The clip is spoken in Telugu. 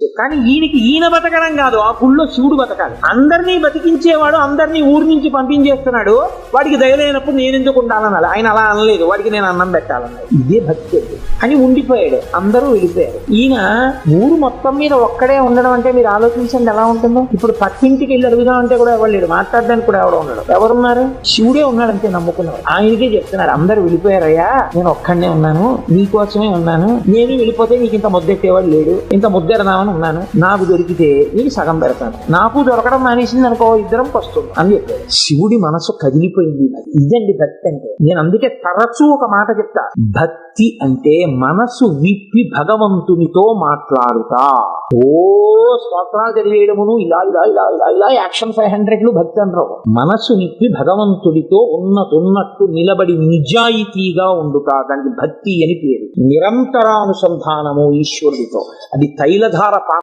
కానీ ఈయన బతకడం కాదు, ఆ గుళ్ళో శివుడు బతకాలి. అందరినీ బతికించేవాడు అందరినీ ఊరి నుంచి పంపించేస్తున్నాడు, వాడికి దయలేనప్పుడు నేను ఎందుకు ఉండాలన్నాడు. ఆయన అలా అనలేదు, వాడికి నేను అన్నం పెట్టాలన్నాడు. ఇదే భక్తి అని ఉండిపోయాడు. అందరూ వెళ్ళిపోయారు. ఈయన ఊరు మొత్తం మీద ఒక్కడే ఉండడం అంటే మీరు ఆలోచించండి ఎలా ఉంటుందో. ఇప్పుడు పక్కింటికి వెళ్ళి అడుగుదాం అంటే కూడా ఎవరు లేడు, మాట్లాడడానికి కూడా ఎవరు ఉన్నాడు. ఎవరున్నారు? శివుడే ఉన్నాడు అంతే, నమ్ముకున్నాడు. ఆయనకే చెప్తున్నాడు అందరూ వెళ్ళిపోయారయ్యా, నేను ఒక్కడనే ఉన్నాను, నీకోసమే ఉన్నాను. నేను వెళ్ళిపోతే నీకు ఇంత ముద్దెట్టేవాడు లేడు, ఇంత ముద్దెడదామని ఉన్నాను. నాకు దొరికితే నీకు సగం పెడతాను, నాకు దొరకడం మానేసింది అనుకో ఇద్దరం వస్తుంది అని చెప్పాడు. శివుడి మనసు కదిలిపోయింది. ఇదండి భక్తి అంటే. నేను అందుకే తరచూ ఒక మాట చెప్తా, భక్తి అంటే మనసు విప్పి భగవంతునితో మాట్లాడుతా. ఓ స్తోత్రాలు చదివేయడమును ఇలా ఇలా ఇలా ఇలా ఇలా యాక్షన్ 500 భక్తి అంటారు. మనసు నిప్పి భగవంతుడితో ఉన్నట్టు నిలబడి నిజాయితీగా ఉండుతా, దానికి భక్తి అని పేరు. నిరంతరానుసంధానము ఈశ్వరుడితో. అది తైలధార